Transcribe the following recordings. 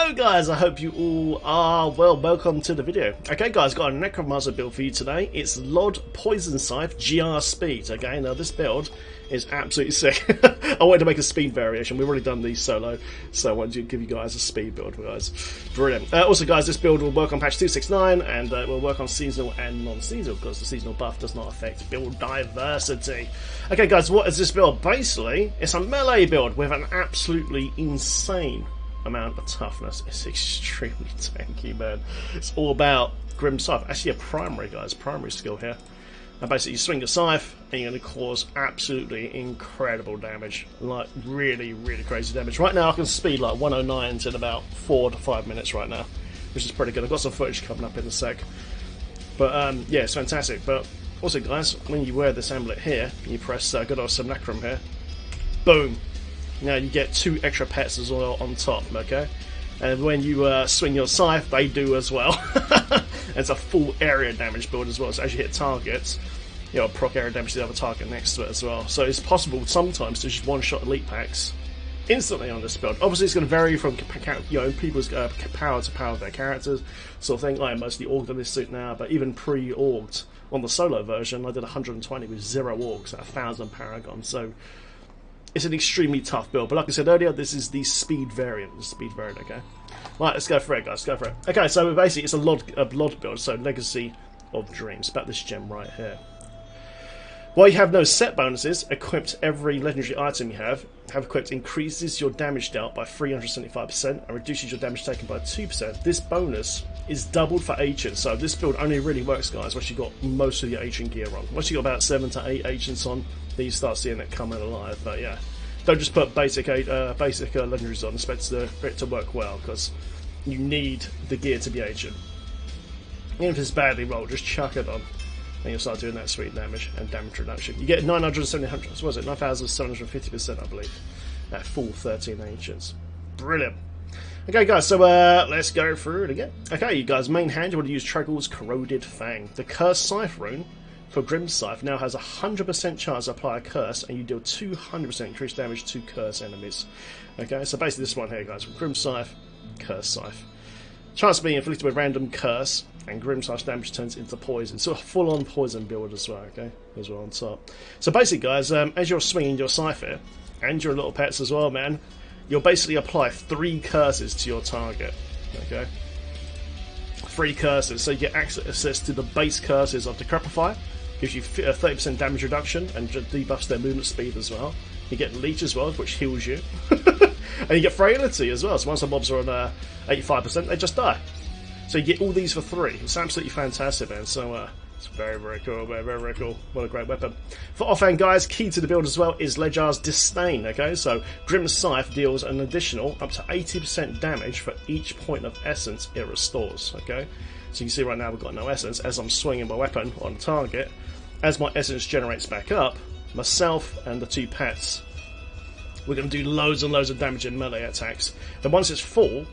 Hello guys, I hope you all are well. Welcome to the video. Okay guys, got a Necromancer build for you today. It's LoD Poison Scythe GR Speed. Okay, now this build is absolutely sick. I wanted to make a speed variation. We've already done these solo, so I wanted to give you guys a speed build, guys. Brilliant. Also guys, this build will work on patch 269 and will work on seasonal and non-seasonal because the seasonal buff does not affect build diversity. Okay guys, what is this build? Basically, it's a melee build with an absolutely insane amount of toughness. It's extremely tanky, man. It's all about Grim Scythe. Actually a primary, guys, primary skill here. And basically you swing your scythe and you're going to cause absolutely incredible damage. Like really, really crazy damage. Right now I can speed like 109s in about 4 to 5 minutes right now, which is pretty good. I've got some footage coming up in a sec. But yeah, it's fantastic. But also guys, when you wear this amulet here, you press good old Simulacrum here, boom. Now you get 2 extra pets as well on top, okay? And when you swing your scythe, they do as well. It's a full area damage build as well, so as you hit targets, you'll proc area damage to the other target next to it as well. So it's possible sometimes to just one-shot elite packs instantly on this build. Obviously it's going to vary from people's power to power of their characters, sort of thing. I am mostly orged on this suit now, but even pre-orged on the solo version, I did 120 with 0 orgs at 1000 paragon, so it's an extremely tough build, but like I said earlier, this is the speed variant. Okay? Right, let's go for it, guys. Go for it. Okay, so basically it's a LoD build, so Legacy of Dreams. About this gem right here. While you have no set bonuses, equipped every legendary item you have equipped increases your damage dealt by 375% and reduces your damage taken by 2%. This bonus is doubled for ancients, so this build only really works, guys, once you've got most of your ancient gear on. Once you've got about 7 to 8 ancients on, then you start seeing it coming alive. But yeah, don't just put basic legendaries on, expect for it to work well, because you need the gear to be ancient. Even if it's badly rolled, just chuck it on, and you'll start doing that sweet damage and damage reduction. You get 970, what was it, 9,750%, I believe, at full 13 ancients. Brilliant. Okay guys, so let's go through it again. Okay, you guys, main hand, you want to use Tregel's Corroded Fang. The Cursed Scythe rune for Grim Scythe now has a 100% chance to apply a curse, and you deal 200% increased damage to curse enemies. Okay, so basically this one here, guys, Grim Scythe, Cursed Scythe. Chance of being inflicted with random curse, and Grim Scythe's damage turns into poison. So a full-on poison build as well, okay, as well on top. So basically, guys, as you're swinging your scythe here, and your little pets as well, man, you'll basically apply 3 curses to your target, okay? 3 curses, so you get access to the base curses of Decrepify, gives you a 30% damage reduction and debuffs their movement speed as well. You get Leech as well, which heals you. And you get Frailty as well, so once the mobs are on 85%, they just die. So you get all these for 3. It's absolutely fantastic, man. So it's very, very cool, man. Very, very cool. What a great weapon. For offhand, guys, key to the build as well is Lejar's Disdain, okay? So Grim Scythe deals an additional up to 80% damage for each point of essence it restores, okay? So you can see right now we've got no essence. As I'm swinging my weapon on target, as my essence generates back up, myself and the 2 pets, we're going to do loads and loads of damage in melee attacks. Then once it's full,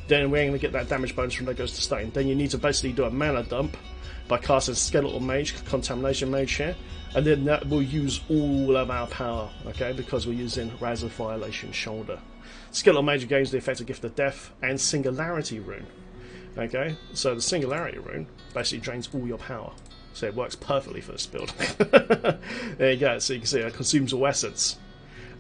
then we're going to get that damage bonus from Lejar's Disdain. Then you need to basically do a mana dump by casting Skeletal Mage, Contamination Mage here, and then that will use all of our power, okay, because we're using Raz of Violation Shoulder. Skeletal Mage gains the effect of Gift of Death and Singularity Rune. Okay, so the Singularity Rune basically drains all your power. So it works perfectly for this build. There you go, so you can see it consumes all essence.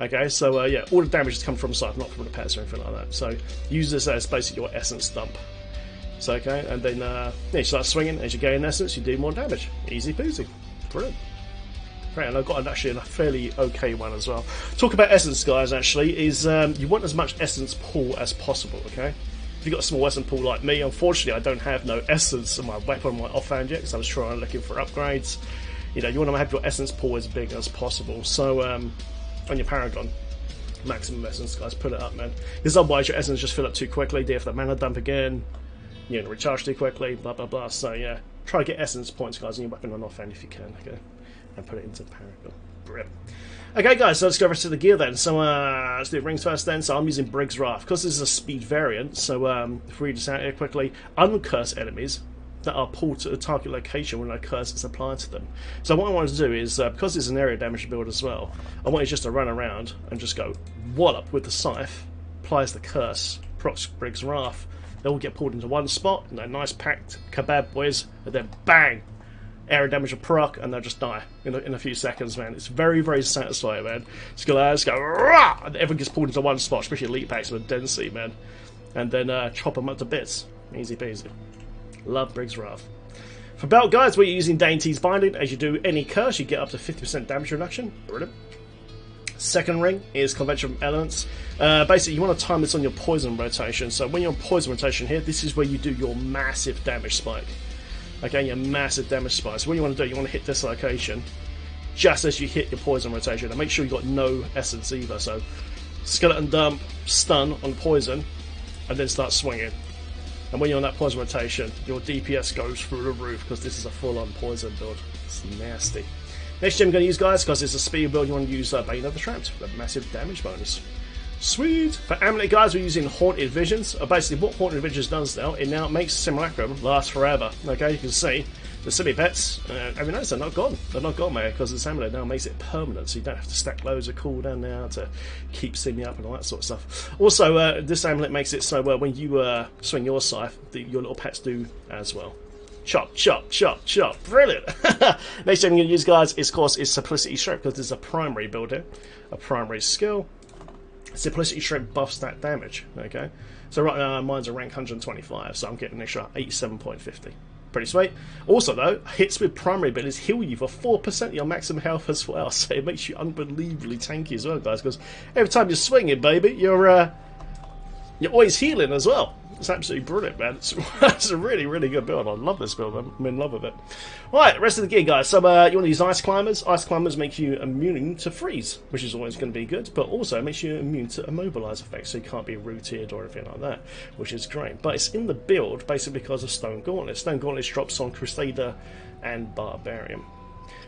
Okay, so yeah, all the damage has come from Scythe, not from the pets or anything like that. So use this as basically your essence dump. So okay, and then yeah, you start swinging, as you gain essence, you do more damage. Easy peasy. Brilliant. Great, and I've got actually a fairly okay one as well. Talk about essence, guys, actually, is you want as much essence pool as possible, okay? If you've got a small essence pool like me, unfortunately I don't have no essence in my weapon, my offhand yet, because I was trying looking for upgrades. You know, you want to have your essence pool as big as possible. So on your Paragon, maximum essence, guys, put it up, man. Because otherwise your essence just fill up too quickly, do you have to mana dump again, you know, recharge too quickly, blah blah blah. So yeah, try to get essence points, guys, on your weapon on offhand if you can, okay? And put it into Paragon. Brilliant. Okay guys, so let's go over to the gear then. So let's do rings first then. So I'm using Brig's Wrath. Because this is a speed variant, so if we read this out here quickly, uncurse enemies that are pulled to a target location when a curse is applied to them. So what I want to do is, because it's an area damage build as well, I want you just to run around and just go wallop with the scythe, applies the curse, procs Briggs Wrath. They all get pulled into one spot, and they're nice packed kebab boys, and then bang! Area damage will proc, and they'll just die in a few seconds, man. It's very, very satisfying, man. Just go, rah! And everyone gets pulled into one spot, especially elite packs with density, man. And then chop them up to bits. Easy peasy. Love Briggs Wrath. For belt guys, we're using Dainty's Binding. As you do any curse, you get up to 50% damage reduction. Brilliant. Second ring is Convention from Elements. Basically, you want to time this on your poison rotation. So when you're on poison rotation here, this is where you do your massive damage spike. Okay, your massive damage spike. So what you want to do, you want to hit this location just as you hit your poison rotation. And make sure you've got no essence either. So skeleton dump, stun on poison, and then start swinging. And when you're on that poison rotation, your DPS goes through the roof because this is a full-on poison build. It's nasty. Next gem I'm going to use, guys, because it's a speed build, you want to use Bane of the Trapped for a massive damage bonus. Sweet! For Amulet, guys, we're using Haunted Visions. Basically, what Haunted Visions does now, it now makes Simulacrum last forever. Okay, you can see the silly pets, have you noticed they're not gone? They're not gone, mate, because this Amulet now makes it permanent, so you don't have to stack loads of cooldown now to keep Simmy up and all that sort of stuff. Also, this Amulet makes it so when you swing your Scythe, your little pets do as well. Chop, chop, chop, chop. Brilliant. Next thing I'm going to use, guys, is, of course, is Simplicity Shrimp, because there's a primary build here, a primary skill. Simplicity Shrimp buffs that damage. Okay, so right now mine's a rank 125, so I'm getting an extra 87.50. Pretty sweet. Also, though, hits with primary abilities heal you for 4% of your maximum health as well, so it makes you unbelievably tanky as well, guys. Because every time you're swinging, baby, you're always healing as well. It's absolutely brilliant, man. It's a really, really good build. I love this build, man. I'm in love with it. Right, rest of the gear, guys. So you want to use Ice Climbers. Ice Climbers make you immune to freeze, which is always going to be good, but also makes you immune to immobilize effects, so you can't be rooted or anything like that, which is great. But it's in the build, basically because of Stone Gauntlet. Stone Gauntlet drops on Crusader and Barbarian.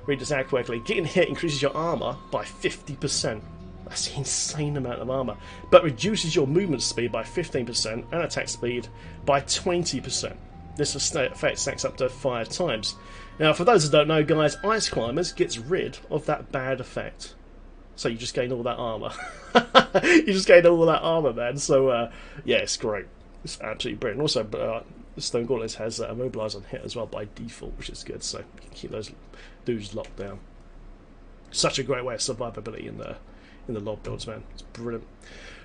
Read this out quickly. Getting hit increases your armor by 50%. That's an insane amount of armor, but reduces your movement speed by 15% and attack speed by 20%. This effect stacks up to 5 times. Now, for those that don't know, guys, Ice Climbers gets rid of that bad effect. So you just gain all that armor. You just gain all that armor, man. So, yeah, it's great. It's absolutely brilliant. Also, Stone Gauntlet has Immobilize on hit as well by default, which is good. So you can keep those dudes locked down. Such a great way of survivability in the LoD builds, man. It's brilliant.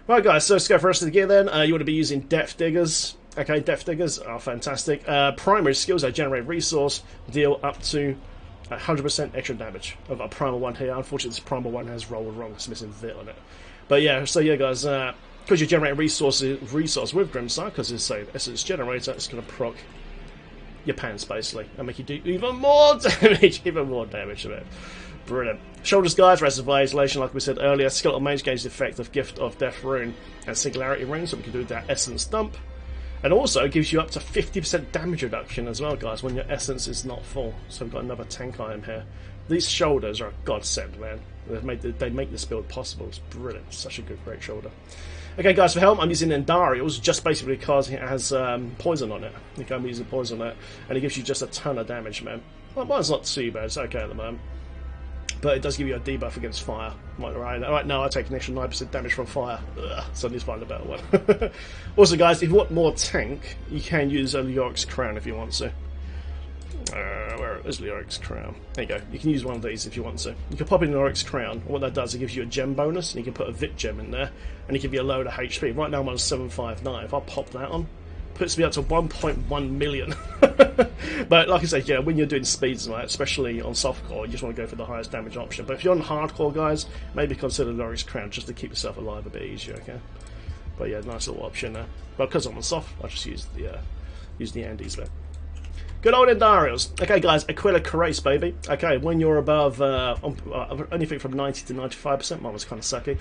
Right, guys, so let's go for the rest of the gear then. You want to be using Depth Diggers. Okay, Depth Diggers are fantastic. Primary skills, they generate resource, deal up to 100% extra damage. I've got a primal one here. Unfortunately, this primal one has rolled wrong. It's missing Vit on it. But yeah, so yeah, guys, because you generate resource with Grimsire, because it's a essence generator, it's going to proc your pants, basically, and make you do even more damage, to it. Brilliant. Shoulders, guys, Reserve Isolation, like we said earlier. Skeletal Mage gains the effect of Gift of Death Rune and Singularity Rune, so we can do that Essence Dump. And also gives you up to 50% damage reduction as well, guys, when your Essence is not full. So we've got another tank item here. These shoulders are a godsend, man. They make this build possible. It's brilliant. Such a great shoulder. Okay, guys, for helm, I'm using Endarials just basically because it has poison on it. I think I'm using poison on it, and it gives you just a ton of damage, man. Well, mine's not too bad. It's okay at the moment. But it does give you a debuff against fire. Right now I take an extra 9% damage from fire. Ugh, so I need to find a better one. Also, guys, if you want more tank, you can use a Leoric's Crown if you want to. Where is Leoric's Crown? There you go. You can use one of these if you want to. You can pop in Leoric's Crown. What that does, it gives you a gem bonus, and you can put a Vit gem in there, and it gives you a load of HP. Right now I'm on 759. If I pop that on, puts me up to 1.1 million. But like I said, yeah, when you're doing speeds, right, especially on softcore, you just want to go for the highest damage option. But if you're on hardcore, guys, maybe consider Leoric's Crown just to keep yourself alive a bit easier, okay? But yeah, nice little option there. But because I'm on soft, I just use the Andes there. Good old Endarials. Okay, guys, Aquila Carace, baby. Okay, when you're above anything from 90 to 95%, mine was kind of sucky.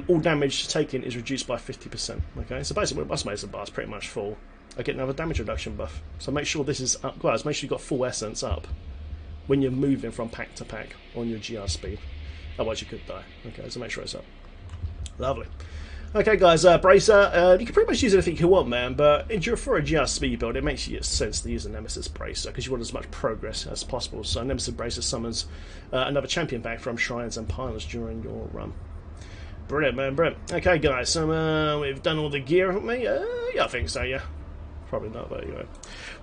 All damage taken is reduced by 50%. Okay, so basically, when Boss Mason bar is pretty much full, I get another damage reduction buff. So make sure this is up, guys. Make sure you've got full essence up when you're moving from pack to pack on your GR speed. Otherwise, you could die. Okay, so make sure it's up. Lovely. Okay, guys, Bracer. You can pretty much use anything you want, man. But for a GR speed build, it makes sense to use a Nemesis Bracer because you want as much progress as possible. So Nemesis Bracer summons another champion back from Shrines and Pylons during your run. Brilliant, man, brilliant. Okay, guys, so we've done all the gear, haven't we? Yeah, I think so, yeah. Probably not, but anyway.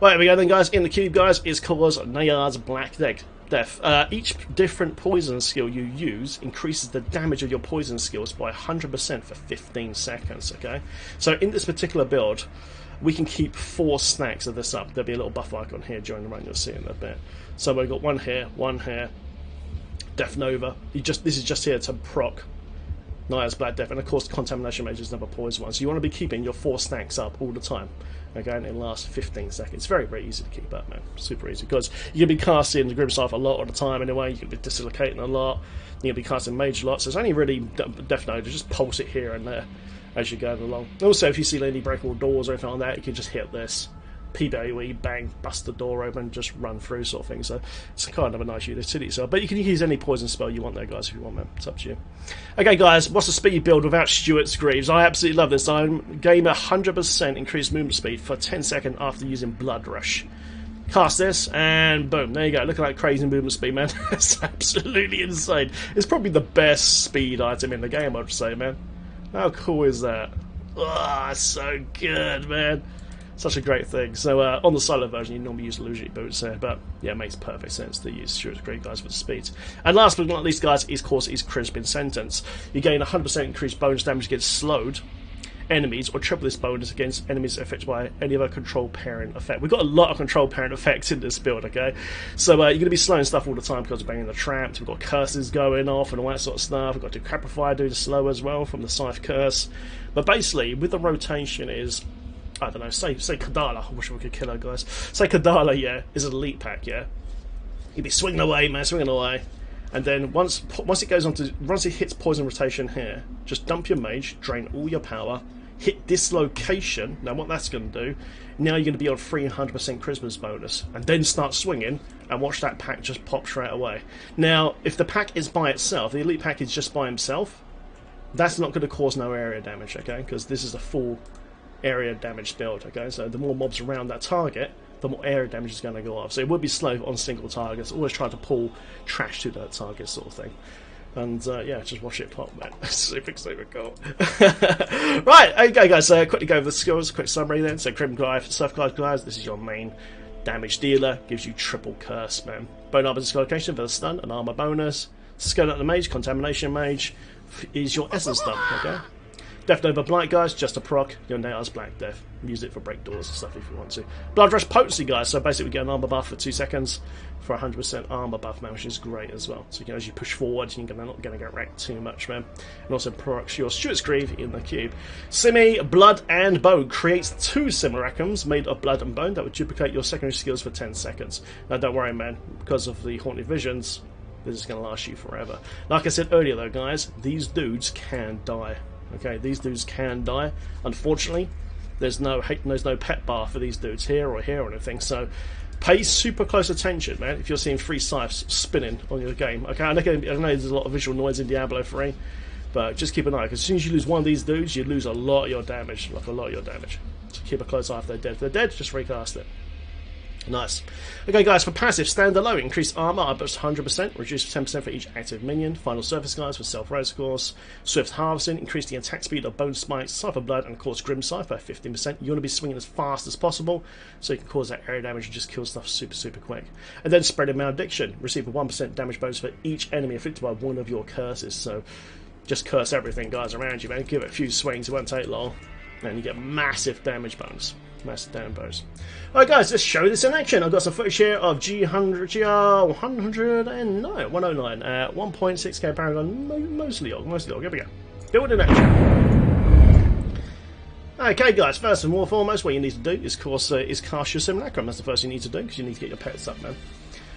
Right, here we go then, guys. In the cube, guys, is called Nayar's Black Death. Each different poison skill you use increases the damage of your poison skills by 100% for 15 seconds, okay? So in this particular build, we can keep 4 stacks of this up. There'll be a little buff icon here during the run, you'll see in a bit. So we've got one here, Death Nova. This is just here to proc Nayar's Black Death, and of course Contamination Mage is another poison one. So you want to be keeping your 4 stacks up all the time. Okay, and it lasts 15 seconds. It's very, very easy to keep up, man. Super easy, because you're going to be casting the Grim Scythe a lot of the time anyway. You're going to be dislocating a lot. You're going to be casting Mage a lot. So it's only really Death Node to just pulse it here and there as you're going along. Also, if you see any breakable doors or anything like that, you can just hit this PWE, bang, bust the door open, just run through sort of thing. So it's kind of a nice utility spell. But you can use any poison spell you want there, guys, if you want, man. It's up to you. Okay, guys, what's the speed build without Stuart's Greaves? I absolutely love this. I gain 100% increased movement speed for 10 seconds after using Blood Rush. Cast this, and boom, there you go. Look at that crazy movement speed, man. It's absolutely insane. It's probably the best speed item in the game, I'd say, man. How cool is that? Oh, it's so good, man. Such a great thing. So on the solo version, you normally use illusory boots here, but yeah, it makes perfect sense to use Stuart's Greaves, guys, for the speed. And last but not least, guys, is of course Crispin Sentence. You gain 100% increased bonus damage against slowed enemies, or triple this bonus against enemies affected by any other control parent effect. We've got a lot of control parent effects in this build, okay? So you're going to be slowing stuff all the time because of banging the traps. We've got curses going off and all that sort of stuff. We've got Decaprify doing slow as well from the Scythe curse. But basically, with the rotation is, I don't know, say Kadala. I wish we could kill her, guys. Say Kadala, yeah, is an elite pack, yeah. You'd be swinging away, man, swinging away. And then once it hits poison rotation here, just dump your mage, drain all your power, hit dislocation. Now what that's going to do, now you're going to be on 300% Christmas bonus, and then start swinging and watch that pack just pop straight away. Now, if the pack is by itself, the elite pack is just by himself, that's not going to cause no area damage, okay? Because this is a full area damage build, okay? So the more mobs around that target, the more area damage is going to go off. So it would be slow on single targets, always trying to pull trash to that target sort of thing. And yeah, just watch it pop, man. Super cool. Right, okay guys, so quickly go over the skills, quick summary then. So Crim Goliath, Surf Guys, this is your main damage dealer, gives you triple curse, man. Bone Armor Dislocation for the stun and armor bonus. Skeleton the Mage, Contamination Mage, is your essence stun, okay? Death Nova Blight, guys, just a proc. Your Nayar's Black Death. Use it for break doors and stuff if you want to. Blood Rush Potency, guys, so basically we get an armor buff for 2 seconds for 100% armor buff, man, which is great as well. So as you push forward, you're not going to get wrecked too much, man. And also procs your Stuart's Greaves in the cube. Simi, Blood and Bone creates 2 Simulacrums made of blood and bone that would duplicate your secondary skills for 10 seconds. Now don't worry, man, because of the Haunted Visions, this is going to last you forever. Like I said earlier though, guys, these dudes can die. Okay, these dudes can die. Unfortunately, there's no pet bar for these dudes here or anything. So pay super close attention, man, if you're seeing 3 scythes spinning on your game. Okay, I know there's a lot of visual noise in Diablo 3, but just keep an eye, because as soon as you lose one of these dudes, you lose a lot of your damage, like a lot of your damage. So keep a close eye if they're dead. If they're dead, just recast it. Nice. Okay guys, for passive, standalone, increase armor up to 100%, reduce 10% for each active minion. Final surface guys for self-res, of course. Swift harvesting, increase the attack speed of Bone Spikes, Scythe of Blood, and of course Grim Scythe by 15%. You want to be swinging as fast as possible, so you can cause that area damage and just kill stuff super quick. And then Spreading Malediction, receive a 1% damage bonus for each enemy afflicted by one of your curses. So just curse everything, guys, around you, man. Give it a few swings, it won't take long, and you get massive damage bonus. Massive damage bonus. Alright guys, let's show this in action. I've got some footage here of GR109 at 1.6k Paragon, mostly Og. Here we go. Build in action. Okay guys, first and foremost, what you need to do is, of course, is cast your Simulacrum. That's the first thing you need to do, because you need to get your pets up, man.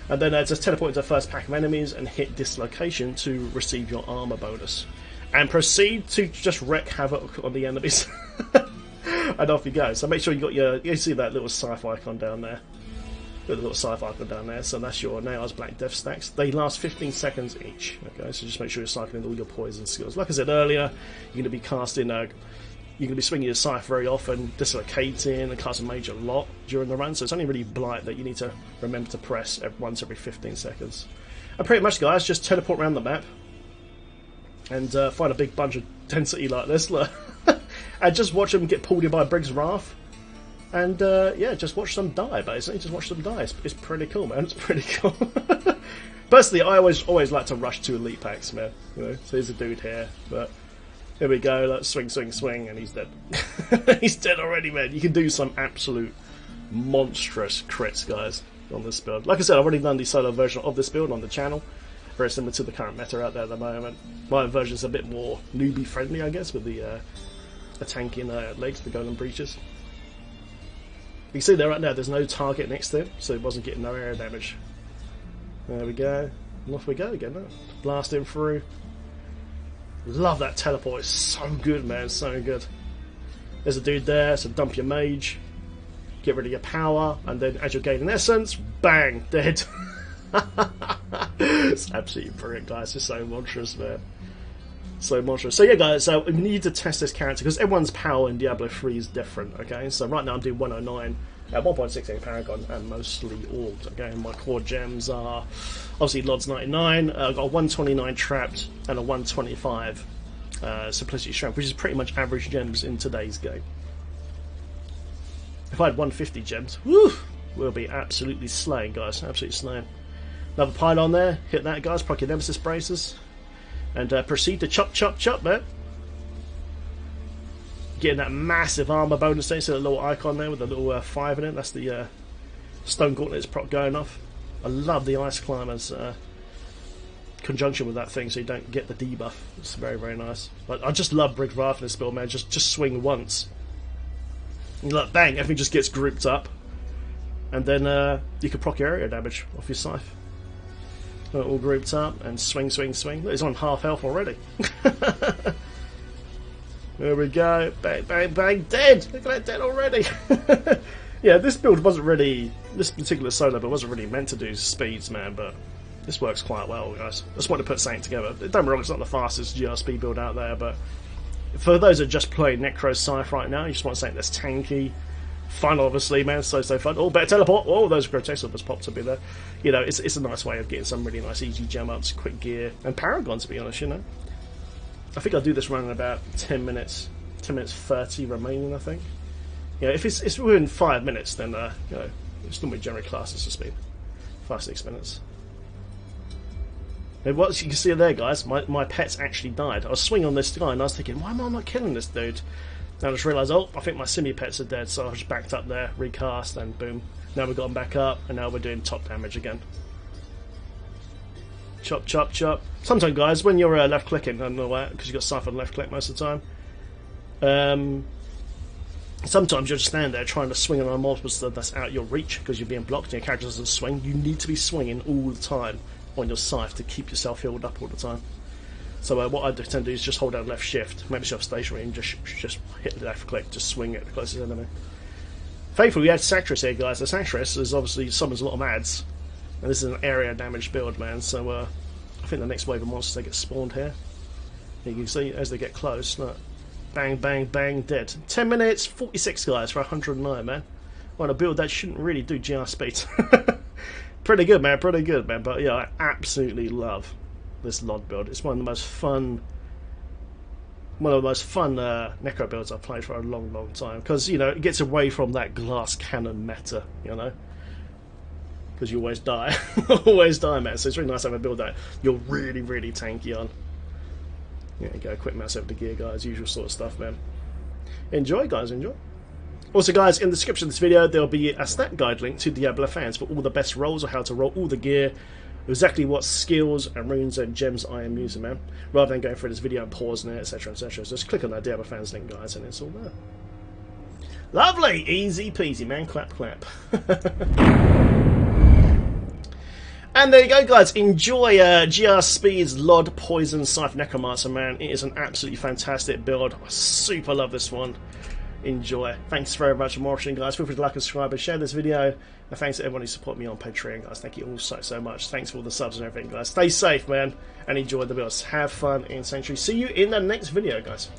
And then just teleport into the first pack of enemies and hit Dislocation to receive your armor bonus. And proceed to just wreak havoc on the enemies. And off you go. So make sure you got you see that little Scythe icon down there. Got the little Scythe icon down there. So that's your Nayar's Black Death stacks. They last 15 seconds each. Okay, so just make sure you're cycling all your poison skills. Like I said earlier, you're going to be casting. You're going to be swinging your Scythe very often, dislocating, and casting Mage a lot during the run. So it's only really Blight that you need to remember to press once every 15 seconds. And pretty much, guys, just teleport around the map. and find a big bunch of density like this, look. And just watch them get pulled in by Brig's Wrath. And yeah, just watch them die, basically. Just watch them die. It's pretty cool, man. It's pretty cool. Personally, I always like to rush to elite packs, man. You know, so there's a dude here, but here we go. Let's swing, swing, swing, and he's dead. He's dead already, man. You can do some absolute monstrous crits, guys, on this build. Like I said, I've already done the solo version of this build on the channel. Very similar to the current meta out there at the moment. My version's a bit more newbie friendly, I guess, with the tanking legs, the golden breaches. You can see there right now, there's no target next to him, so it wasn't getting no area damage. There we go. And off we go again. Now. Blasting through. Love that teleport. It's so good, man. So good. There's a dude there, so dump your mage. Get rid of your power, and then as you're gaining essence, bang, dead. It's absolutely brilliant, guys. It's so monstrous, man. So monstrous. So yeah, guys, so we need to test this character because everyone's power in Diablo 3 is different, okay? So right now I'm doing 109 at 1.68 Paragon and mostly Orc, okay? And my core gems are obviously LoD's 99, I've got a 129 Trapped and a 125 Simplicity Strength, which is pretty much average gems in today's game. If I had 150 gems, woo, we'll be absolutely slaying, guys. Absolutely slaying. Another pylon there. Hit that, guys. Proc your Nemesis braces. And proceed to chop, chop, chop, man. Getting that massive armor bonus there. See the little icon there with the little 5 in it. That's the Stone Gauntlet's proc going off. I love the Ice Climbers conjunction with that thing so you don't get the debuff. It's very, very nice. But I just love Brig's Wrath in this build, man. Just swing once. And look, bang, everything just gets grouped up. And then you can proc your area damage off your Scythe. All grouped up and swing, swing, swing. Look, he's on half health already. There we go. Bang, bang, bang. Dead! Look at that, dead already. Yeah, this build wasn't really, this particular solo build wasn't really meant to do speeds, man, but this works quite well, guys. I just want to put something together. Don't get me wrong, it's not the fastest GRSP build out there, but for those that just play Necro Scythe right now, you just want something that's tanky. Fun, obviously, man. So fun. Oh, better teleport. Oh, those grotesque just popped up in there. You know, it's a nice way of getting some really nice easy gem ups, quick gear, and Paragon, to be honest, you know. I think I'll do this run in about 10 minutes. 10 minutes 30 remaining, I think. Yeah, if it's within 5 minutes, then, you know, it's normally generally classes to speed. 5-6 minutes. And what you can see there, guys, my pets actually died. I was swinging on this guy, and I was thinking, why am I not killing this dude? Now I just realised, oh, I think my simi pets are dead, so I just backed up there, recast, and boom. Now we've got them back up, and now we're doing top damage again. Chop, chop, chop. Sometimes, guys, when you're left clicking, I don't know why, because you've got Scythe on left click most of the time. Sometimes you'll just stand there trying to swing on a multiple stuff that's out your reach because you're being blocked and your character doesn't swing. You need to be swinging all the time on your Scythe to keep yourself healed up all the time. So what I tend to do is just hold down left shift, make yourself stationary, and just hit the left click, just swing at the closest enemy. Thankfully, we had Sactress here, guys. The Sactress is obviously summons a lot of ads, and this is an area damage build, man. So I think the next wave of monsters they get spawned here. You can see as they get close, look, bang, bang, bang, dead. 10 minutes, 46 guys for 109, man. On a build that shouldn't really do GR speed. Pretty good, man. Pretty good, man. But yeah, I absolutely love this LoD build. It's one of the most fun Necro builds I've played for a long, long time, because you know it gets away from that glass cannon meta, you know, because you always die, always die, man. So it's really nice to have a build that you're really, really tanky on. Yeah, go quick mouse over the gear, guys. Usual sort of stuff, man. Enjoy, guys. Enjoy. Also, guys, in the description of this video there'll be a stat guide link to Diablo fans for all the best rolls or how to roll all the gear. Exactly what skills and runes and gems I am using, man. Rather than going through this video and pausing it, etc, etc. So just click on that Diablo fans link, guys, and it's all there. Lovely! Easy peasy, man. Clap, clap. And there you go, guys. Enjoy GR Speed's LoD Poison Scythe Necromancer, man. It is an absolutely fantastic build. I super love this one. Enjoy. Thanks very much for watching, guys. Feel free to like and subscribe and share this video. And thanks to everyone who support me on Patreon, guys. Thank you all so much. Thanks for all the subs and everything, guys. Stay safe, man, and enjoy the builds. Have fun in Sanctuary. See you in the next video, guys.